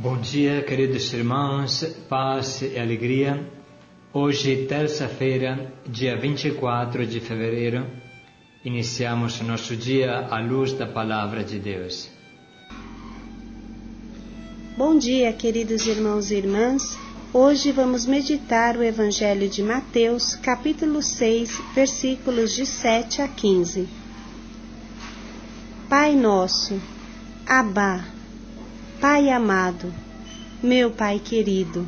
Bom dia, queridos irmãos, paz e alegria. Hoje, terça-feira, dia 24 de fevereiro, iniciamos o nosso dia à luz da Palavra de Deus. Bom dia, queridos irmãos e irmãs. Hoje vamos meditar o Evangelho de Mateus, capítulo 6, versículos de 7 a 15. Pai nosso, Abba, Pai amado, meu Pai querido.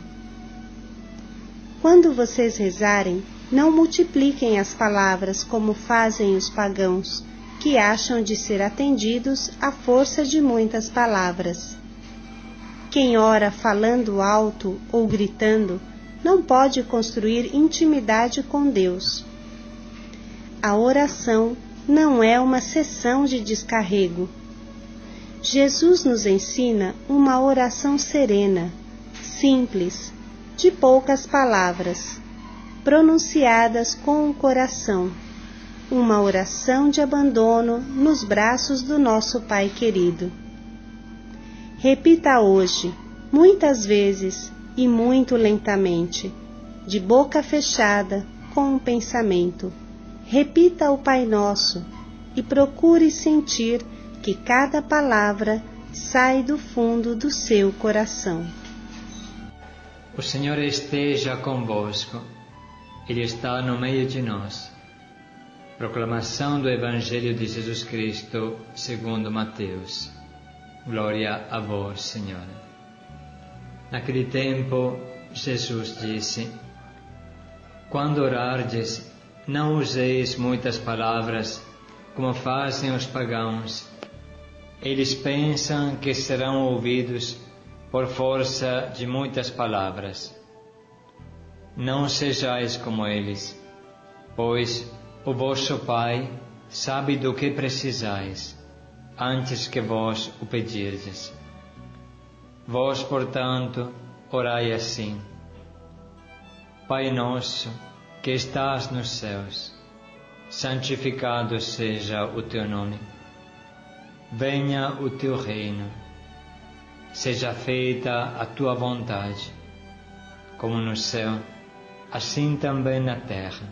Quando vocês rezarem, não multipliquem as palavras como fazem os pagãos, que acham de ser atendidos à força de muitas palavras. Quem ora falando alto ou gritando, não pode construir intimidade com Deus. A oração não é uma sessão de descarrego. Jesus nos ensina uma oração serena, simples, de poucas palavras, pronunciadas com o coração, uma oração de abandono nos braços do nosso Pai querido. Repita hoje, muitas vezes e muito lentamente, de boca fechada, com um pensamento. Repita o Pai Nosso e procure sentir que cada palavra sai do fundo do seu coração. O Senhor esteja convosco, Ele está no meio de nós. Proclamação do Evangelho de Jesus Cristo segundo Mateus. Glória a vós, Senhor. Naquele tempo, Jesus disse: Quando orardes, não useis muitas palavras, como fazem os pagãos. Eles pensam que serão ouvidos por força de muitas palavras. Não sejais como eles, pois o vosso Pai sabe do que precisais, antes que vós o pedirdes. Vós, portanto, orai assim: Pai nosso, que estás nos céus, santificado seja o teu nome. Venha o teu reino. Seja feita a tua vontade, como no céu, assim também na terra.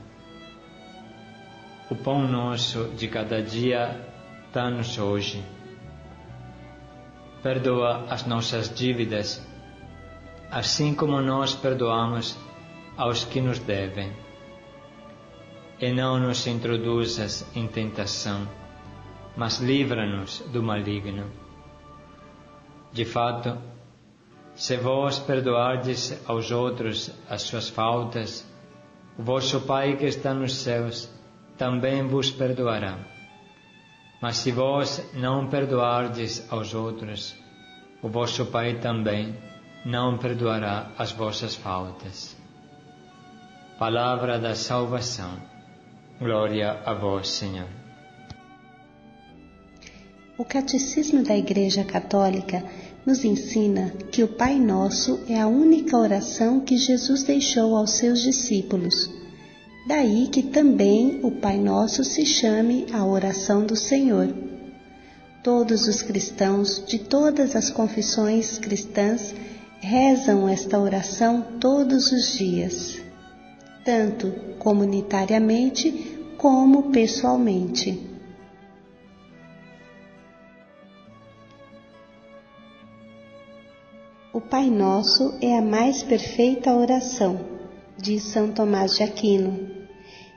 O pão nosso de cada dia dá-nos hoje. Perdoa as nossas dívidas, assim como nós perdoamos aos que nos devem. E não nos introduzas em tentação, mas livra-nos do maligno. De fato, se vós perdoardes aos outros as suas faltas, o vosso Pai que está nos céus também vos perdoará. Mas se vós não perdoardes aos outros, o vosso Pai também não perdoará as vossas faltas. Palavra da salvação. Glória a vós, Senhor. O Catecismo da Igreja Católica nos ensina que o Pai Nosso é a única oração que Jesus deixou aos seus discípulos. Daí que também o Pai Nosso se chame a oração do Senhor. Todos os cristãos de todas as confissões cristãs rezam esta oração todos os dias, tanto comunitariamente como pessoalmente. O Pai Nosso é a mais perfeita oração, diz São Tomás de Aquino.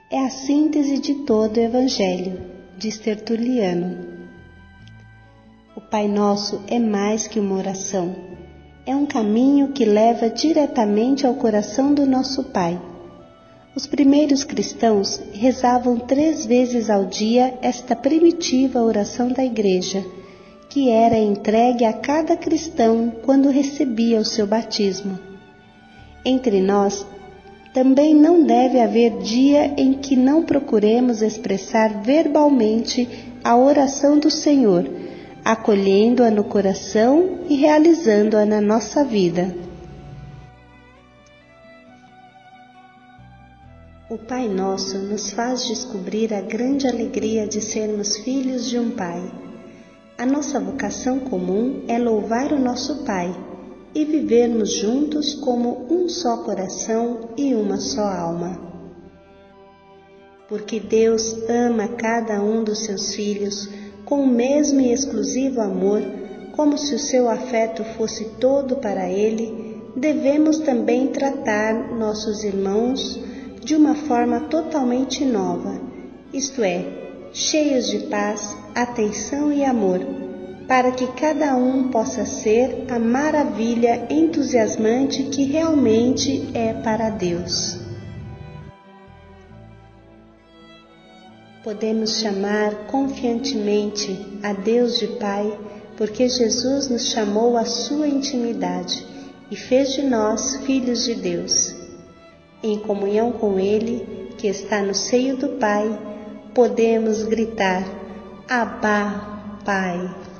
É a síntese de todo o Evangelho, diz Tertuliano. O Pai Nosso é mais que uma oração. É um caminho que leva diretamente ao coração do nosso Pai. Os primeiros cristãos rezavam 3 vezes ao dia esta primitiva oração da Igreja, que era entregue a cada cristão quando recebia o seu batismo. Entre nós, também não deve haver dia em que não procuremos expressar verbalmente a oração do Senhor, acolhendo-a no coração e realizando-a na nossa vida. O Pai Nosso nos faz descobrir a grande alegria de sermos filhos de um Pai. A nossa vocação comum é louvar o nosso Pai, e vivermos juntos como um só coração e uma só alma. Porque Deus ama cada um dos seus filhos com o mesmo e exclusivo amor, como se o seu afeto fosse todo para Ele, devemos também tratar nossos irmãos de uma forma totalmente nova, isto é, cheios de paz, atenção e amor, para que cada um possa ser a maravilha entusiasmante que realmente é para Deus. Podemos chamar confiantemente a Deus de Pai, porque Jesus nos chamou à sua intimidade e fez de nós filhos de Deus. Em comunhão com Ele, que está no seio do Pai, podemos gritar: Abba, Pai.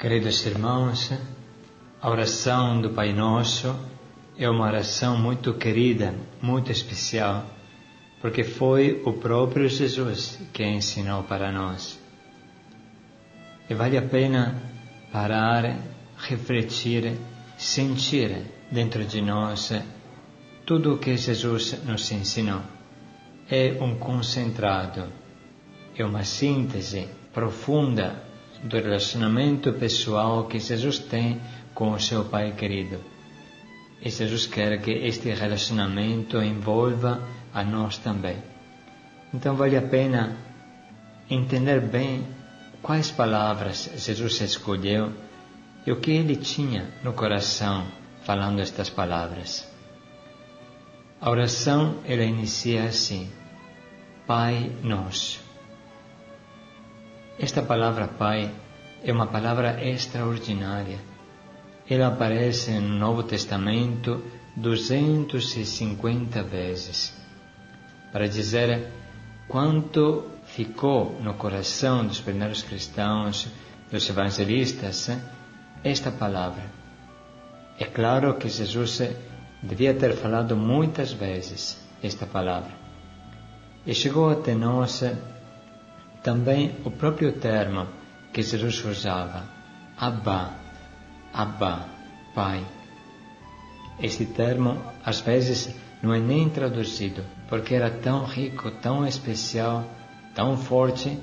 Queridos irmãos, a oração do Pai Nosso é uma oração muito querida, muito especial, porque foi o próprio Jesus que ensinou para nós. E vale a pena parar, refletir, sentir dentro de nós tudo o que Jesus nos ensinou. É um concentrado, é uma síntese profunda do relacionamento pessoal que Jesus tem com o seu Pai querido. E Jesus quer que este relacionamento envolva a nós também. Então vale a pena entender bem quais palavras Jesus escolheu e o que ele tinha no coração falando estas palavras. A oração, ela inicia assim: Pai Nosso. Esta palavra Pai é uma palavra extraordinária. Ela aparece no Novo Testamento 250 vezes, para dizer quanto ficou no coração dos primeiros cristãos, dos evangelistas, esta palavra. É claro que Jesus devia ter falado muitas vezes esta palavra. E chegou até nós também o próprio termo que Jesus usava: Abba, Abba, Pai. Este termo, às vezes, não é nem traduzido, porque era tão rico, tão especial, tão forte,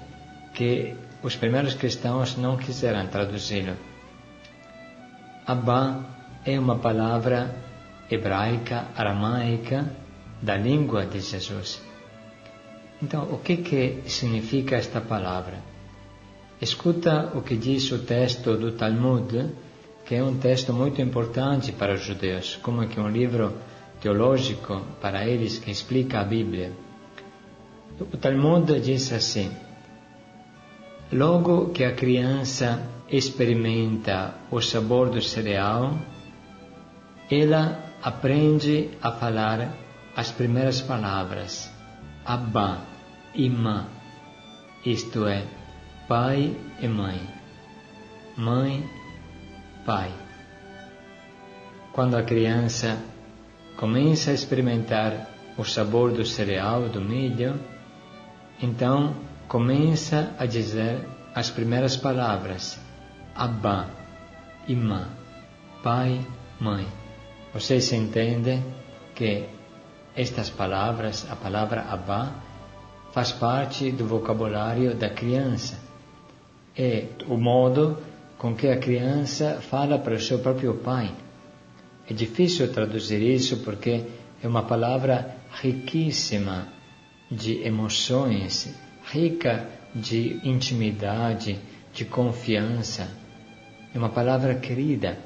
que os primeiros cristãos não quiseram traduzi-lo. Abba é uma palavra hebraica, aramaica, da língua de Jesus. Então, o que significa esta palavra? Escuta o que diz o texto do Talmud, que é um texto muito importante para os judeus, como que um livro teológico para eles que explica a Bíblia. O Talmud diz assim: logo que a criança experimenta o sabor do cereal, ela aprende a falar as primeiras palavras: Abba, Imá, isto é, pai e mãe, mãe, pai. Quando a criança começa a experimentar o sabor do cereal, do milho, então começa a dizer as primeiras palavras: Abba, Imá, pai, mãe. Vocês entendem que estas palavras, a palavra Abba, faz parte do vocabulário da criança. É o modo com que a criança fala para o seu próprio pai. É difícil traduzir isso porque é uma palavra riquíssima de emoções, rica de intimidade, de confiança. É uma palavra querida.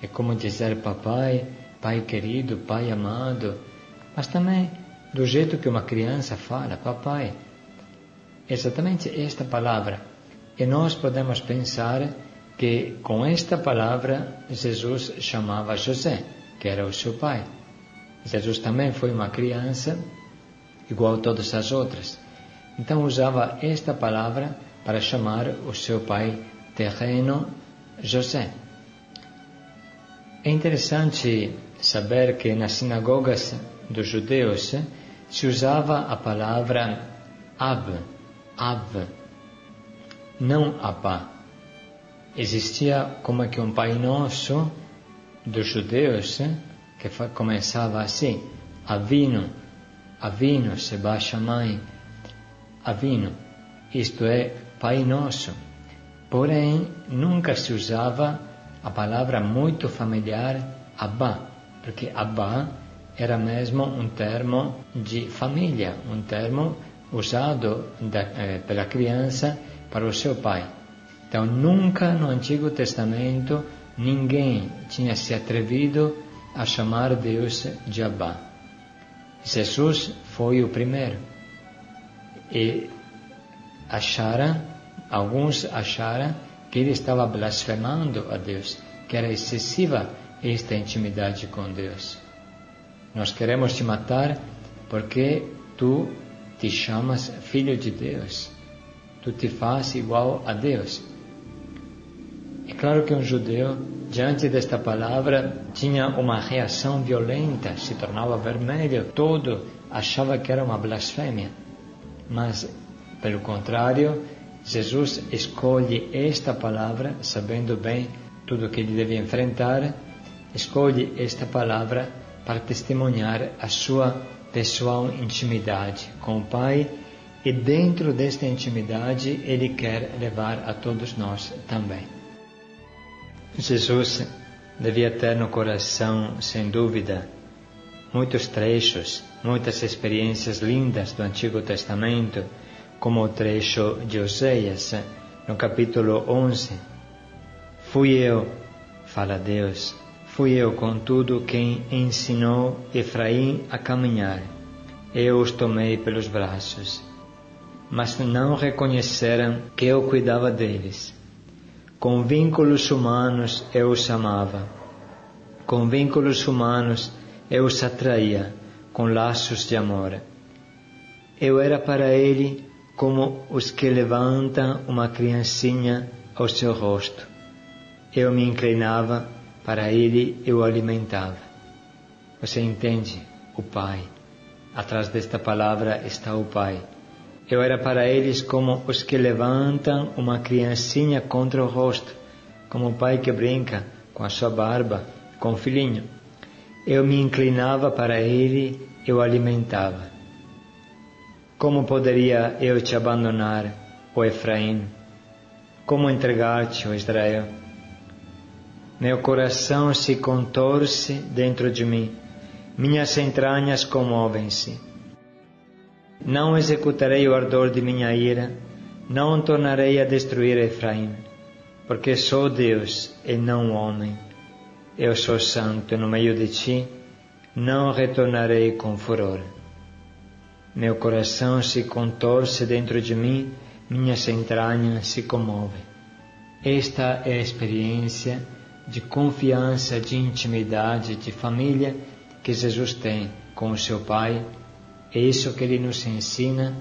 É como dizer papai, pai querido, pai amado, mas também do jeito que uma criança fala, papai. Exatamente esta palavra. E nós podemos pensar que com esta palavra Jesus chamava José, que era o seu pai. Jesus também foi uma criança, igual a todas as outras. Então usava esta palavra para chamar o seu pai terreno, José. É interessante saber que nas sinagogas dos judeus se usava a palavra Ab. não Abba. Existia como que um Pai Nosso dos judeus, que começava assim, Avinu, Avinu, Seba Shamayim, Avinu, isto é, Pai Nosso. Porém, nunca se usava a palavra muito familiar Abba, porque Abba era mesmo um termo de família, um termo usado pela criança para o seu pai. Então, nunca no Antigo Testamento ninguém tinha se atrevido a chamar Deus de Abba. Jesus foi o primeiro. E alguns acharam que ele estava blasfemando a Deus, que era excessiva esta intimidade com Deus. Nós queremos te matar porque tu te chamas filho de Deus. Tu te faz igual a Deus. É claro que um judeu, diante desta palavra, tinha uma reação violenta, se tornava vermelho, todo achava que era uma blasfêmia. Mas, pelo contrário, Jesus escolhe esta palavra, sabendo bem tudo o que ele deve enfrentar, escolhe esta palavra para testemunhar a sua pessoal intimidade com o Pai, e dentro desta intimidade ele quer levar a todos nós também. Jesus devia ter no coração, sem dúvida, muitos trechos, muitas experiências lindas do Antigo Testamento, como o trecho de Oséias, no capítulo 11. Fui eu, fala Deus, fui eu, contudo, quem ensinou Efraim a caminhar. Eu os tomei pelos braços, mas não reconheceram que eu cuidava deles. Com vínculos humanos eu os amava. Com vínculos humanos eu os atraía, com laços de amor. Eu era para ele como os que levantam uma criancinha ao seu rosto. Eu me inclinava, para ele eu o alimentava. Você entende? O Pai. Atrás desta palavra está o Pai. Eu era para eles como os que levantam uma criancinha contra o rosto, como o pai que brinca com a sua barba, com o filhinho. Eu me inclinava para ele, eu o alimentava. Como poderia eu te abandonar, ó Efraim? Como entregar-te, ó Israel? Meu coração se contorce dentro de mim, minhas entranhas comovem-se. Não executarei o ardor de minha ira, não tornarei a destruir Efraim, porque sou Deus e não homem. Eu sou santo no meio de ti, não retornarei com furor. Meu coração se contorce dentro de mim, minhas entranhas se comovem. Esta é a experiência de confiança, de intimidade, de família que Jesus tem com o seu Pai. É isso que ele nos ensina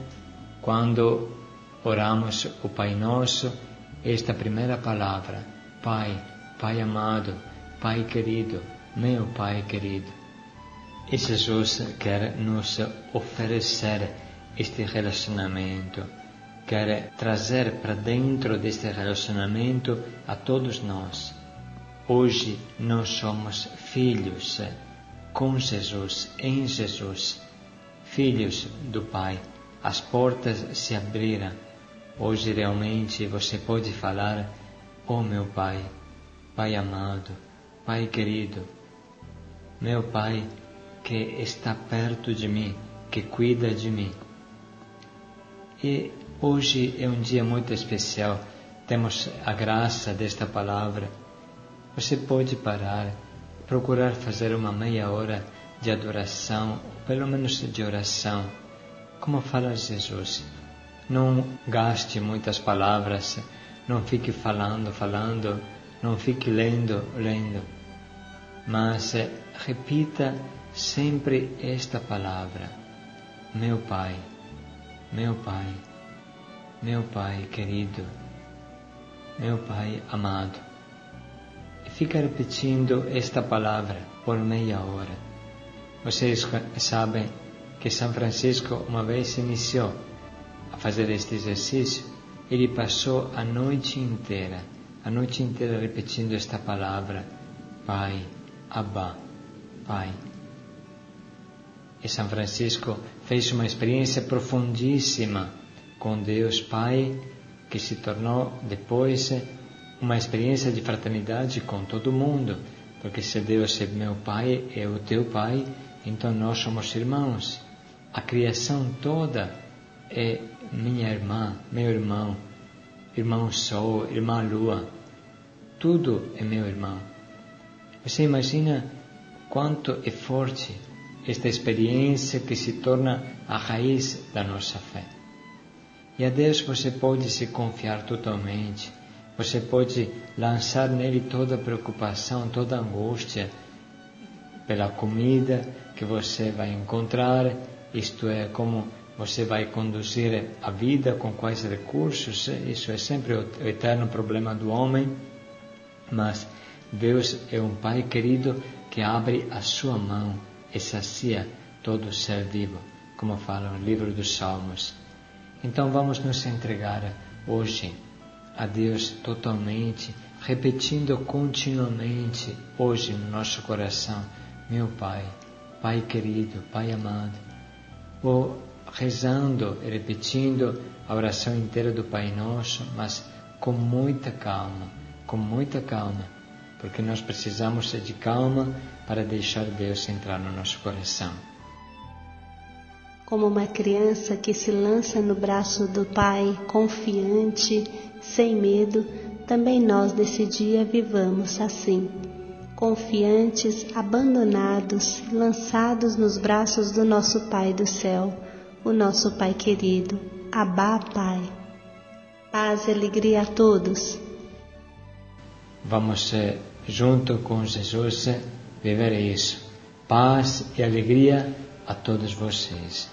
quando oramos o Pai Nosso, esta primeira palavra, Pai, Pai amado, Pai querido, meu Pai querido. E Jesus quer nos oferecer este relacionamento, quer trazer para dentro deste relacionamento a todos nós. Hoje nós somos filhos com Jesus, em Jesus, filhos do Pai. As portas se abriram. Hoje realmente você pode falar: oh meu Pai, Pai amado, Pai querido, meu Pai que está perto de mim, que cuida de mim. E hoje é um dia muito especial, temos a graça desta palavra. Você pode parar, procurar fazer uma meia hora de adoração, pelo menos de oração, como fala Jesus. Não gaste muitas palavras, não fique falando, não fique lendo, mas repita sempre esta palavra: meu Pai, meu Pai, meu Pai querido, meu Pai amado. E fica repetindo esta palavra por meia hora. Vocês sabem que São Francisco uma vez iniciou a fazer este exercício ele passou a noite inteira repetindo esta palavra, Pai, Abba, Pai. E São Francisco fez uma experiência profundíssima com Deus Pai, que se tornou depois uma experiência de fraternidade com todo mundo, porque se Deus é meu Pai, é o teu Pai, então nós somos irmãos. A criação toda é minha irmã, meu irmão, irmão Sol, irmã Lua, tudo é meu irmão. Você imagina quanto é forte esta experiência que se torna a raiz da nossa fé. E a Deus você pode se confiar totalmente, você pode lançar nele toda a preocupação, toda a angústia pela comida que você vai encontrar, isto é, como você vai conduzir a vida, com quais recursos, isso é sempre o eterno problema do homem, mas Deus é um Pai querido que abre a sua mão e sacia todo ser vivo, como fala no livro dos Salmos. Então vamos nos entregar hoje a Deus totalmente, repetindo continuamente hoje no nosso coração, meu Pai, Pai querido, Pai amado, ou rezando e repetindo a oração inteira do Pai Nosso, mas com muita calma, porque nós precisamos de calma para deixar Deus entrar no nosso coração. Como uma criança que se lança no braço do Pai, confiante, sem medo, também nós nesse dia vivamos assim, confiantes, abandonados, lançados nos braços do nosso Pai do céu, o nosso Pai querido, Abba, Pai. Paz e alegria a todos. Vamos junto com Jesus viver isso. Paz e alegria a todos vocês.